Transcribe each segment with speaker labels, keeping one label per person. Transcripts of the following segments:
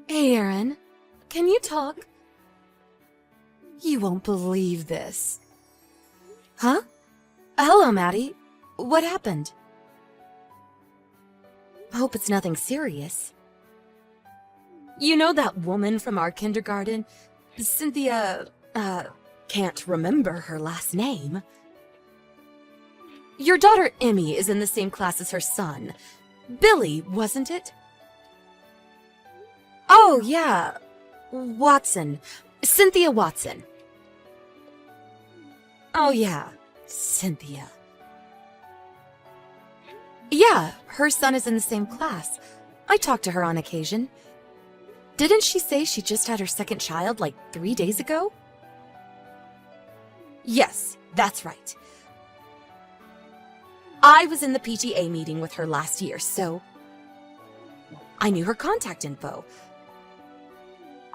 Speaker 1: Hey, Aaron. Can you talk? You won't believe this. Huh? Hello, Maddie. What happened? Hope it's nothing serious. You know that woman from our kindergarten? Cynthia, can't remember her last name. Your daughter Emmy is in the same class as her son. Billy, wasn't it? Oh, yeah. Watson. Cynthia Watson. Oh, yeah. Cynthia. Yeah, her son is in the same class. I talk to her on occasion. Didn't she say she just had her second child like 3 days ago? Yes, that's right. I was in the PTA meeting with her last year, so I knew her contact info.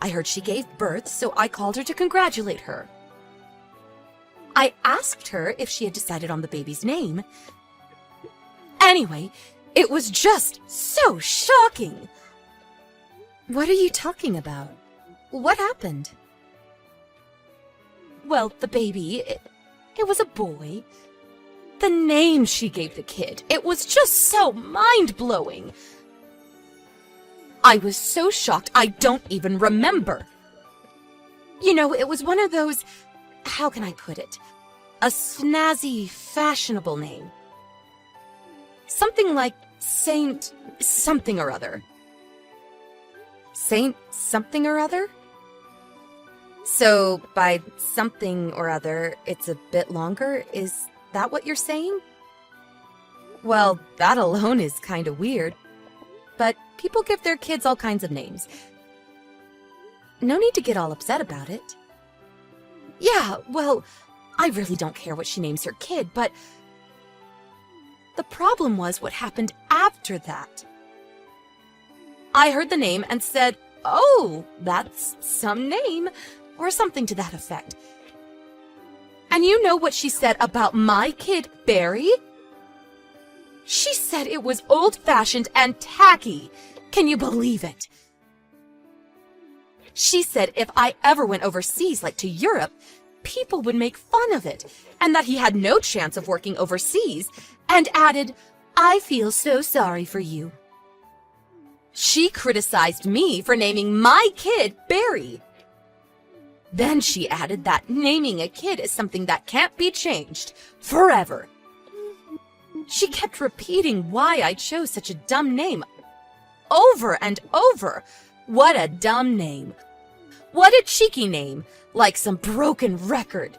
Speaker 1: I heard she gave birth, so I called her to congratulate her. I asked her if she had decided on the baby's name. Anyway, it was just so shocking. What are you talking about? What happened? Well, the baby, it was a boy. The name she gave the kid, it was just so mind-blowing. I was so shocked I don't even remember. You know, it was one of those, how can I put it? A snazzy, fashionable name. Something like Saint something or other. Saint something or other? So, by something or other, it's a bit longer? Is that what you're saying? Well, that alone is kind of weird. But people give their kids all kinds of names. No need to get all upset about it. Yeah, well, I really don't care what she names her kid, but the problem was what happened after that. I heard the name and said, "Oh, that's some name," or something to that effect. And you know what she said about my kid, Barry? She said it was old-fashioned and tacky. Can you believe it? She said if I ever went overseas, like to Europe, people would make fun of it, and that he had no chance of working overseas, and added, "I feel so sorry for you." She criticized me for naming my kid Barry. Then she added that naming a kid is something that can't be changed forever. She kept repeating why I chose such a dumb name over and over. What a dumb name. What a cheeky name, like some broken record.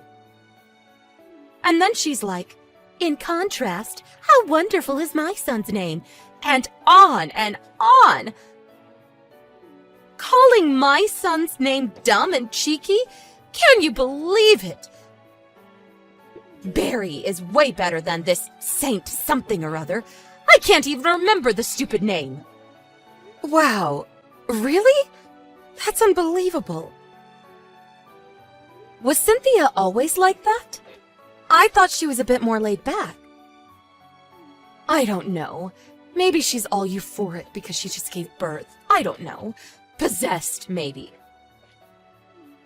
Speaker 1: And then she's like, "In contrast, how wonderful is my son's name?" And on and on. Calling my son's name dumb and cheeky? Can you believe it? Barry is way better than this Saint something or other. I can't even remember the stupid name. Wow, really? That's unbelievable. Was Cynthia always like that? I thought she was a bit more laid back. I don't know. Maybe she's all euphoric because she just gave birth. I don't know. Possessed, maybe.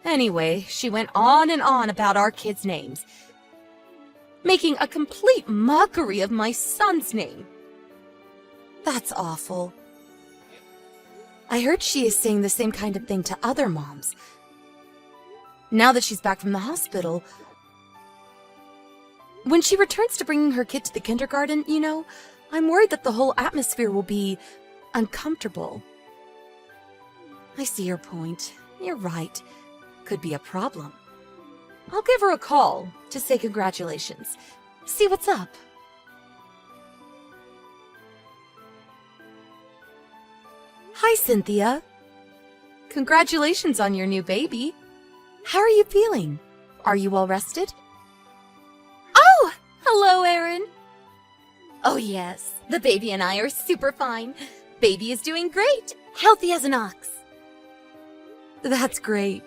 Speaker 1: Anyway, she went on and on about our kids' names, making a complete mockery of my son's name. That's awful. I heard she is saying the same kind of thing to other moms. Now that she's back from the hospital, when she returns to bringing her kid to the kindergarten, you know, I'm worried that the whole atmosphere will be uncomfortable. I see your point. You're right. Could be a problem. I'll give her a call to say congratulations. See what's up. Hi, Cynthia. Congratulations on your new baby. How are you feeling? Are you all rested? Oh, hello, Aaron. Oh, yes. The baby and I are super fine. Baby is doing great. Healthy as an ox. That's great.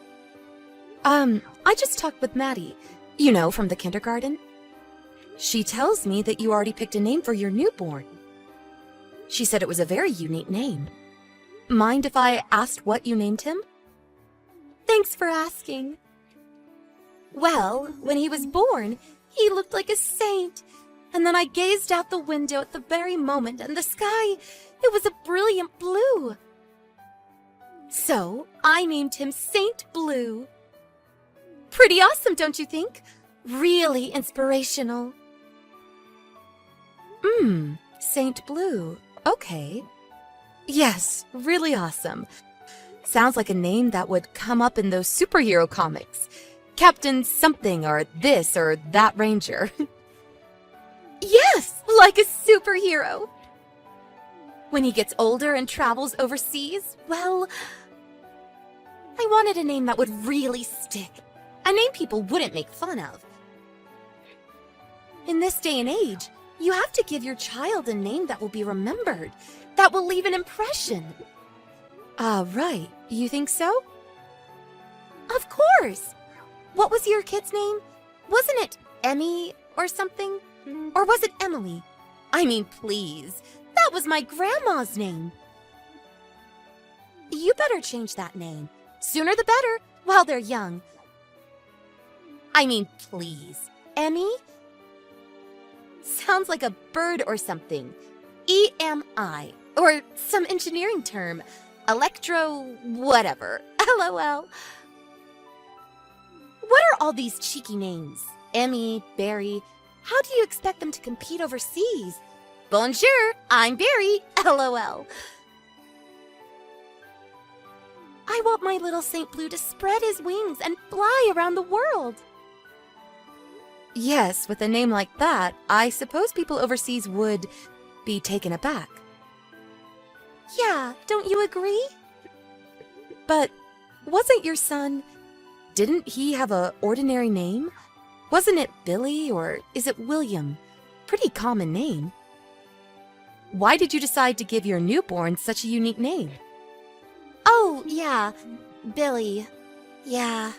Speaker 1: I just talked with Maddie, you know, from the kindergarten. She tells me that you already picked a name for your newborn. She said it was a very unique name. mind if I asked what you named him? Thanks for asking. Well, when he was born, he looked like a saint. And then I gazed out the window at the very moment, and the sky, it was a brilliant blue. So I named him Saint Blue. Pretty awesome, don't you think? Really inspirational. Saint Blue. Okay. Yes, really awesome. Sounds like a name that would come up in those superhero comics. Captain something or this or that ranger. Yes, like a superhero. When he gets older and travels overseas, well, I wanted a name that would really stick. A name people wouldn't make fun of. In this day and age, you have to give your child a name that will be remembered, that will leave an impression. Right. You think so? Of course. What was your kid's name? Wasn't it Emmy or something? Or was it Emily? I mean, please. That was my grandma's name. You better change that name. Sooner the better, while they're young. I mean, please. Emmy? Sounds like a bird or something. EMI. Or some engineering term. Electro... whatever. LOL. What are all these cheeky names? Emmy, Barry... How do you expect them to compete overseas? Bonjour, I'm Barry, LOL. I want my little Saint Blue to spread his wings and fly around the world. Yes, with a name like that, I suppose people overseas would be taken aback. Yeah, don't you agree? But wasn't your son... Didn't he have an ordinary name? Wasn't it Billy, or is it William? Pretty common name. Why did you decide to give your newborn such a unique name? Oh, yeah, Billy. Yeah.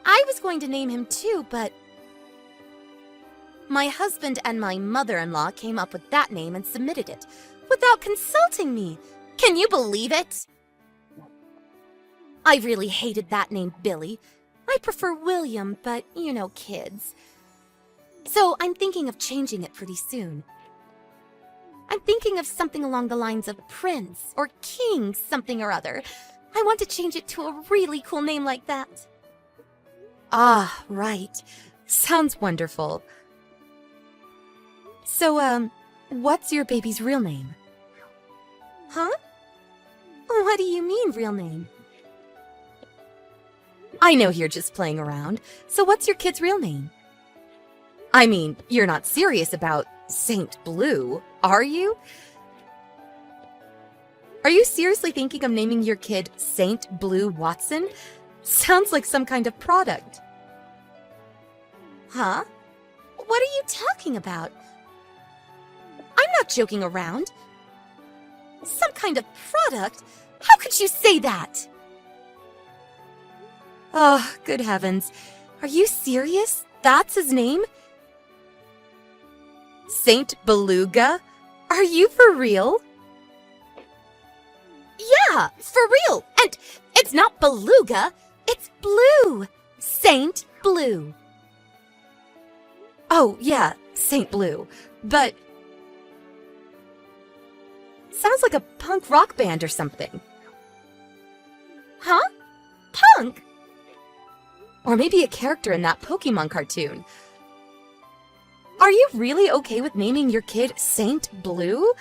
Speaker 1: I was going to name him too, but... My husband and my mother-in-law came up with that name and submitted it, without consulting me. Can you believe it? I really hated that name, Billy. I prefer William, but, you know, kids. So I'm thinking of changing it pretty soon. I'm thinking of something along the lines of Prince or King something or other. I want to change it to a really cool name like that. Ah, right. Sounds wonderful. So, what's your baby's real name? Huh? What do you mean, real name? I know you're just playing around, so what's your kid's real name? I mean, you're not serious about Saint Blue, are you? Are you seriously thinking of naming your kid Saint Blue Watson? Sounds like some kind of product. Huh? What are you talking about? I'm not joking around. Some kind of product? How could you say that? Oh, good heavens. Are you serious? That's his name? Saint Beluga? Are you for real? Yeah, for real. And it's not beluga, it's blue. Saint Blue. Oh, yeah, Saint Blue. But... sounds like a punk rock band or something. Huh? Punk? Or maybe a character in that Pokemon cartoon. Are you really okay with naming your kid Saint Blue?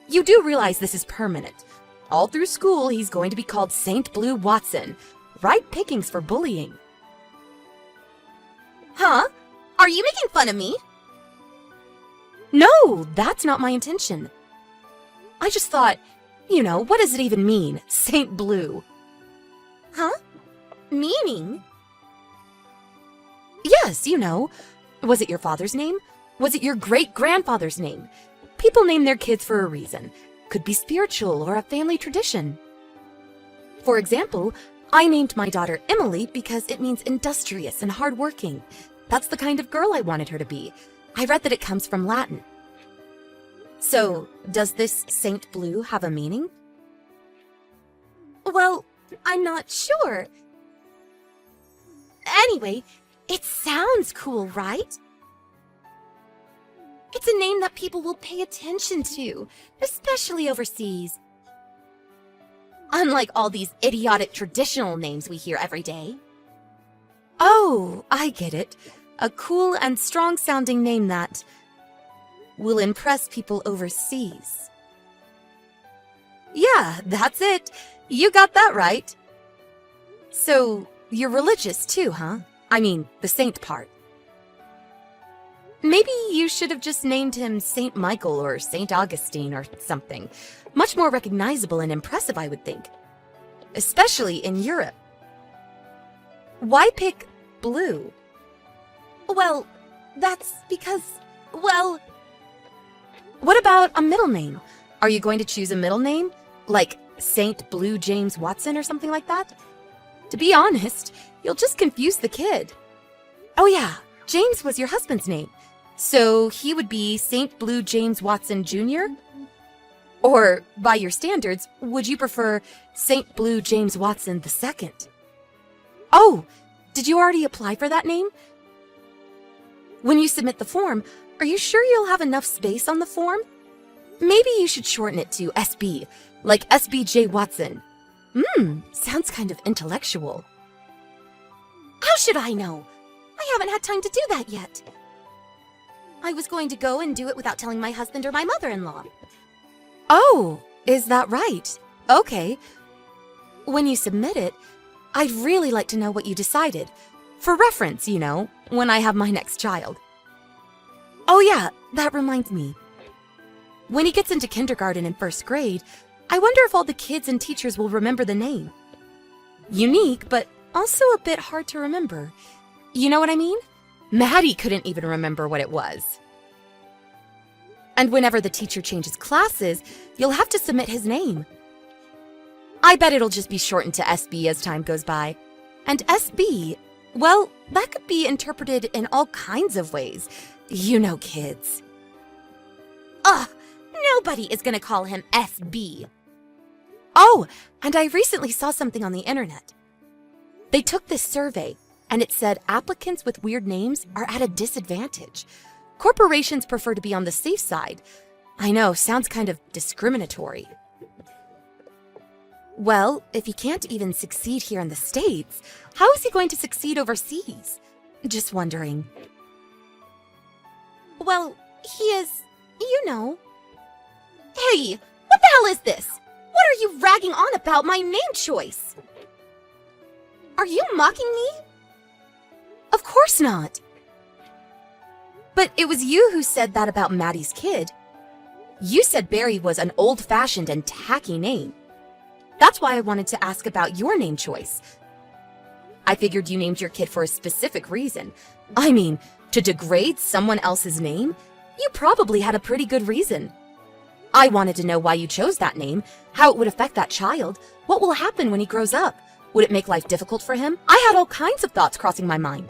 Speaker 1: You do realize this is permanent. All through school, he's going to be called Saint Blue Watson. Right pickings for bullying. Huh? Are you making fun of me? No, that's not my intention. I just thought, you know, what does it even mean, Saint Blue? Huh? Meaning? Yes, you know. Was it your father's name? Was it your great-grandfather's name? People name their kids for a reason. Could be spiritual or a family tradition. For example, I named my daughter Emily because it means industrious and hardworking. That's the kind of girl I wanted her to be. I read that it comes from Latin. So, does this Saint Blue have a meaning? Well, I'm not sure. Anyway, it sounds cool, right? It's a name that people will pay attention to, especially overseas. Unlike all these idiotic traditional names we hear every day. Oh, I get it. A cool and strong-sounding name that will impress people overseas. Yeah, that's it. You got that right. So, you're religious too, huh? I mean, the saint part. Maybe you should have just named him Saint Michael or Saint Augustine or something. Much more recognizable and impressive, I would think. Especially in Europe. Why pick blue? Well, that's because, well... What about a middle name? Are you going to choose a middle name? Like Saint Blue James Watson or something like that? To be honest, you'll just confuse the kid. Oh yeah, James was your husband's name. So he would be Saint Blue James Watson Jr.? Or, by your standards, would you prefer Saint Blue James Watson II? Oh, did you already apply for that name? When you submit the form, are you sure you'll have enough space on the form? Maybe you should shorten it to SB, like SBJ Watson. Sounds kind of intellectual. How should I know? I haven't had time to do that yet. I was going to go and do it without telling my husband or my mother-in-law. Oh, is that right? Okay. When you submit it, I'd really like to know what you decided. For reference, you know, when I have my next child. Oh yeah, that reminds me. When he gets into kindergarten and first grade, I wonder if all the kids and teachers will remember the name. Unique, but also a bit hard to remember. You know what I mean? Maddie couldn't even remember what it was. And whenever the teacher changes classes, you'll have to submit his name. I bet it'll just be shortened to SB as time goes by. And SB, well, that could be interpreted in all kinds of ways. You know kids. Ugh, nobody is gonna call him SB. Oh, and I recently saw something on the internet. They took this survey, and it said applicants with weird names are at a disadvantage. Corporations prefer to be on the safe side. I know, sounds kind of discriminatory. Well, if he can't even succeed here in the States, how is he going to succeed overseas? Just wondering. Well, he is, you know. Hey, what the hell is this? What are you ragging on about my name choice? Are you mocking me? Of course not. But it was you who said that about Maddie's kid. You said Barry was an old-fashioned and tacky name. That's why I wanted to ask about your name choice. I figured you named your kid for a specific reason. I mean, to degrade someone else's name? You probably had a pretty good reason. I wanted to know why you chose that name, how it would affect that child, what will happen when he grows up. Would it make life difficult for him? I had all kinds of thoughts crossing my mind.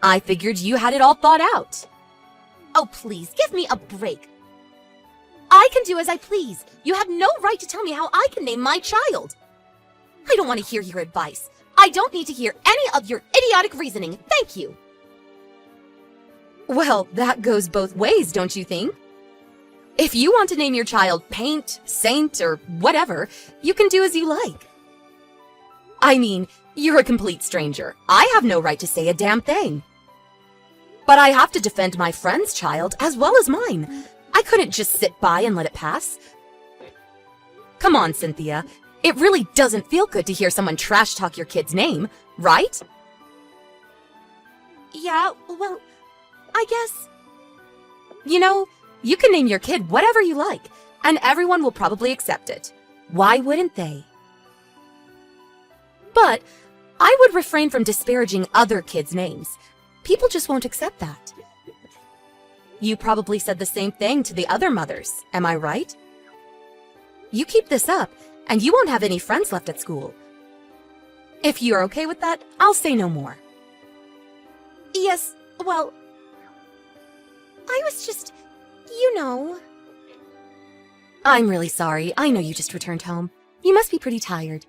Speaker 1: I figured you had it all thought out. Oh, please, give me a break. I can do as I please. You have no right to tell me how I can name my child. I don't want to hear your advice. I don't need to hear any of your idiotic reasoning. Thank you. Well, that goes both ways, don't you think? If you want to name your child Paint, Saint, or whatever, you can do as you like. I mean, you're a complete stranger. I have no right to say a damn thing. But I have to defend my friend's child as well as mine. I couldn't just sit by and let it pass. Come on, Cynthia. It really doesn't feel good to hear someone trash talk your kid's name, right? Yeah, well, I guess. You know, you can name your kid whatever you like, and everyone will probably accept it. Why wouldn't they? But I would refrain from disparaging other kids' names. People just won't accept that. You probably said the same thing to the other mothers, am I right? You keep this up, and you won't have any friends left at school. If you're okay with that, I'll say no more. Yes, well, I was just, you know. I'm really sorry. I know you just returned home. You must be pretty tired.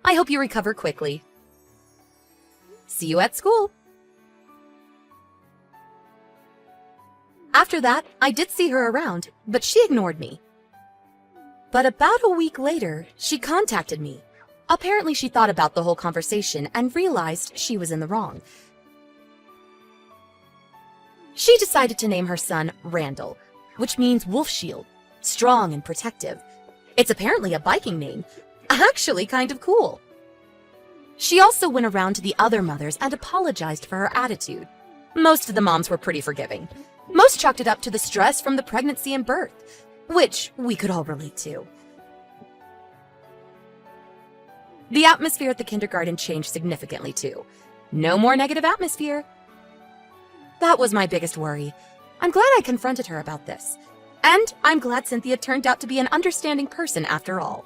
Speaker 1: I hope you recover quickly. See you at school. After that, I did see her around, but she ignored me. But about a week later, she contacted me. Apparently, she thought about the whole conversation and realized she was in the wrong. She decided to name her son Randall, which means wolf shield, strong and protective. It's apparently a biking name. Actually kind of cool. She also went around to the other mothers and apologized for her attitude. Most of the moms were pretty forgiving. Most chalked it up to the stress from the pregnancy and birth, which we could all relate to. The atmosphere at the kindergarten changed significantly too. No more negative atmosphere. That was my biggest worry. I'm glad I confronted her about this. And I'm glad Cynthia turned out to be an understanding person after all.